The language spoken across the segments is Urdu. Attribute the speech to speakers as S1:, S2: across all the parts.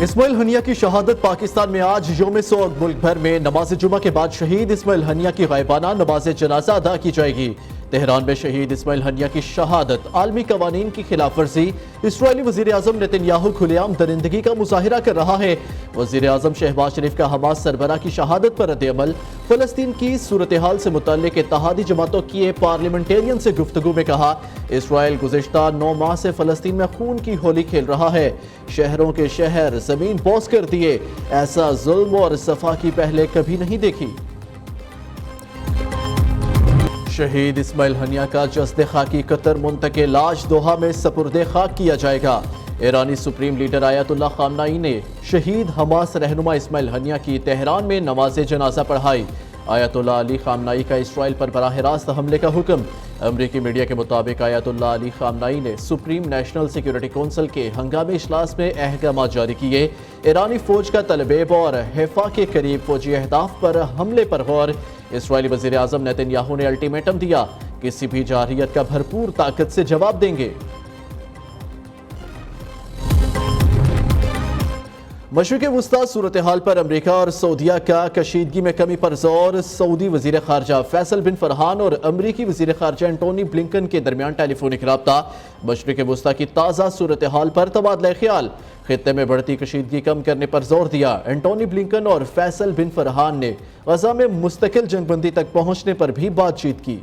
S1: اسماعیل ہنیہ کی شہادت پاکستان میں آج یوم سوگ ملک بھر میں نماز جمعہ کے بعد شہید اسماعیل ہنیہ کی غائبانہ نماز جنازہ ادا کی جائے گی۔ تہران میں شہید اسماعیل ہنیہ کی شہادت عالمی قوانین کی خلاف ورزی، اسرائیلی وزیر اعظم نیتن یاہو کھلے عام درندگی کا مظاہرہ کر رہا ہے۔ وزیر اعظم شہباز شریف کا حماس سربراہ کی شہادت پر رد عمل، فلسطین کی صورتحال سے متعلق اتحادی جماعتوں کی ایک پارلیمنٹیرین سے گفتگو میں کہا، اسرائیل گزشتہ 9 ماہ سے فلسطین میں خون کی ہولی کھیل رہا ہے، شہروں کے شہر زمین بوس کر دیے، ایسا ظلم اور صفاقی پہلے کبھی نہیں دیکھی۔ شہید اسماعیل ہنیہ کا جسد خاکی قطر منتقل آج دوحہ میں سپرد خاک کیا جائے گا۔ ایرانی سپریم لیڈر آیت اللہ خامنائی نے شہید حماس رہنما اسماعیل ہنیہ کی تہران میں نماز جنازہ پڑھائی۔ آیت اللہ علی خامنائی کا اسرائیل پر براہ راست حملے کا حکم۔ امریکی میڈیا کے مطابق آیت اللہ علی خامنائی نے سپریم نیشنل سیکیورٹی کونسل کے ہنگامی اجلاس میں احکامات جاری کیے۔ ایرانی فوج کا تل ابیب اور حیفا کے قریب فوجی اہداف پر حملے پر غور۔ اسرائیلی وزیر اعظم نیتن یاہو نے الٹیمیٹم دیا، کسی بھی جارحیت کا بھرپور طاقت سے جواب دیں گے۔ مشرق وسطی صورتحال پر امریکہ اور سعودیہ کا کشیدگی میں کمی پر زور۔ سعودی وزیر خارجہ فیصل بن فرحان اور امریکی وزیر خارجہ انٹونی بلنکن کے درمیان ٹیلی فونک رابطہ۔ مشرق وسطی کی تازہ صورتحال پر تبادلہ خیال، خطے میں بڑھتی کشیدگی کم کرنے پر زور دیا۔ انٹونی بلنکن اور فیصل بن فرحان نے غزہ میں مستقل جنگ بندی تک پہنچنے پر بھی بات چیت کی۔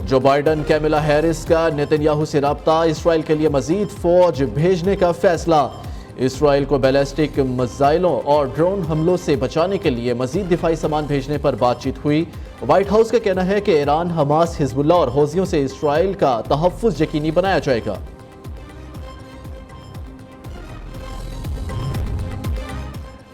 S1: جو بائیڈن کیملا ہیرس کا نیتن یاہو سے رابطہ، اسرائیل کے لیے مزید فوج بھیجنے کا فیصلہ۔ اسرائیل کو بیلسٹک میزائلوں اور ڈرون حملوں سے بچانے کے لیے مزید دفاعی سامان بھیجنے پر بات چیت ہوئی۔ وائٹ ہاؤس کا کہنا ہے کہ ایران، حماس، حزب اللہ اور حوثیوں سے اسرائیل کا تحفظ یقینی بنایا جائے گا۔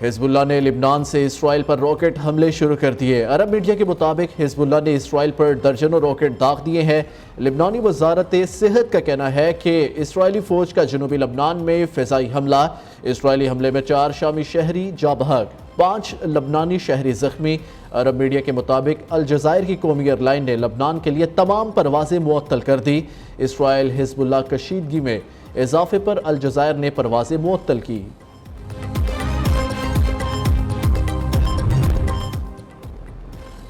S1: حزب اللہ نے لبنان سے اسرائیل پر راکٹ حملے شروع کر دیے۔ عرب میڈیا کے مطابق حزب اللہ نے اسرائیل پر درجنوں راکٹ داغ دیے ہیں۔ لبنانی وزارت صحت کا کہنا ہے کہ اسرائیلی فوج کا جنوبی لبنان میں فضائی حملہ، اسرائیلی حملے میں 4 شامی شہری جاں بحق، 5 لبنانی شہری زخمی۔ عرب میڈیا کے مطابق الجزائر کی قومی ایئر لائن نے لبنان کے لیے تمام پروازیں معطل کر دی۔ اسرائیل حزب اللہ کشیدگی میں اضافے پر الجزائر نے پروازیں معطل کی۔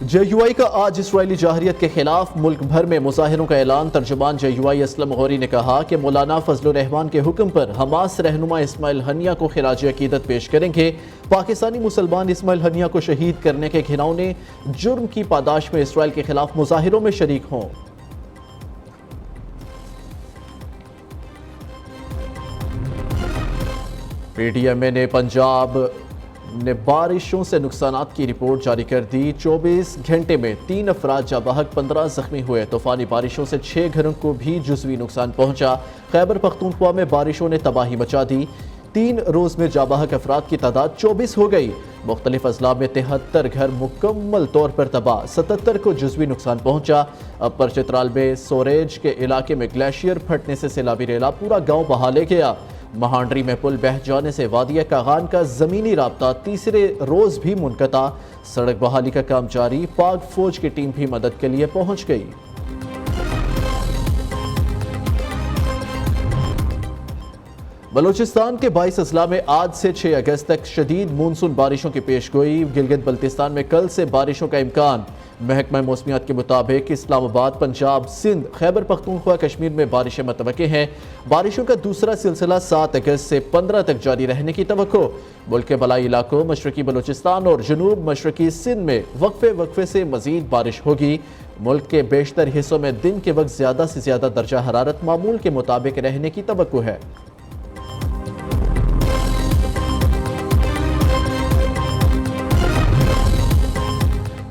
S1: جے یو آئی کا آج اسرائیلی جارحیت کے خلاف ملک بھر میں مظاہروں کا اعلان۔ ترجمان جے یو آئی اسلم غوری نے کہا کہ مولانا فضل الرحمان کے حکم پر حماس رہنما اسماعیل ہنیہ کو خراج عقیدت پیش کریں گے۔ پاکستانی مسلمان اسماعیل ہنیہ کو شہید کرنے کے گھناؤنے جرم کی پاداش میں اسرائیل کے خلاف مظاہروں میں شریک ہوں۔ پی ٹی ایم اے نے پنجاب نے بارشوں سے نقصانات کی رپورٹ جاری کر دی۔ 24 گھنٹے میں 3 افراد جاں بحق، 15 زخمی ہوئے۔ طوفانی بارشوں سے 6 گھروں کو بھی جزوی نقصان پہنچا۔ خیبر پختونخوا میں بارشوں نے تباہی مچا دی۔ 3 روز میں جاں بحق افراد کی تعداد 24 ہو گئی۔ مختلف اضلاع میں 73 گھر مکمل طور پر تباہ، 77 کو جزوی نقصان پہنچا۔ اپر چترال میں سوریج کے علاقے میں گلیشیئر پھٹنے سے سیلابی ریلا پورا گاؤں بہا لے گیا۔ مہانڈری میں پل بہہ جانے سے وادی کاغان کا زمینی رابطہ تیسرے روز بھی منقطع۔ سڑک بحالی کا کام جاری، پاک فوج کی ٹیم بھی مدد کے لیے پہنچ گئی۔ بلوچستان کے 22 اضلاع میں آج سے 6 اگست تک شدید مونسون بارشوں کی پیش گوئی۔ گلگت بلتستان میں کل سے بارشوں کا امکان۔ محکمہ موسمیات کے مطابق اسلام آباد، پنجاب، سندھ، خیبر پختونخوا، کشمیر میں بارشیں متوقع ہیں۔ بارشوں کا دوسرا سلسلہ 7 اگست سے 15 تک جاری رہنے کی توقع۔ ملک کے بالائی علاقوں، مشرقی بلوچستان اور جنوب مشرقی سندھ میں وقفے سے مزید بارش ہوگی۔ ملک کے بیشتر حصوں میں دن کے وقت زیادہ سے زیادہ درجہ حرارت معمول کے مطابق رہنے کی توقع ہے۔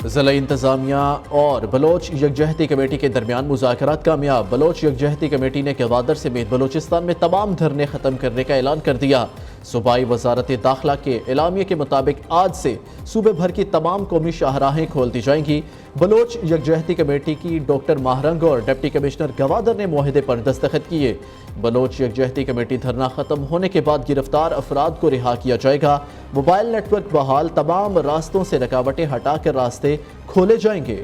S1: ضلعی انتظامیہ اور بلوچ یکجہتی کمیٹی کے درمیان مذاکرات کامیاب۔ بلوچ یکجہتی کمیٹی نے گوادر سمیت بلوچستان میں تمام دھرنے ختم کرنے کا اعلان کر دیا۔ صوبائی وزارت داخلہ کے اعلامیے کے مطابق آج سے صوبے بھر کی تمام قومی شاہراہیں کھول دی جائیں گی۔ بلوچ یکجہتی کمیٹی کی ڈاکٹر ماہرنگ اور ڈپٹی کمشنر گوادر نے معاہدے پر دستخط کیے۔ بلوچ یکجہتی کمیٹی دھرنا ختم ہونے کے بعد گرفتار افراد کو رہا کیا جائے گا۔ موبائل نیٹ ورک بحال، تمام راستوں سے رکاوٹیں ہٹا کر راستے کھولے جائیں گے۔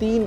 S1: 3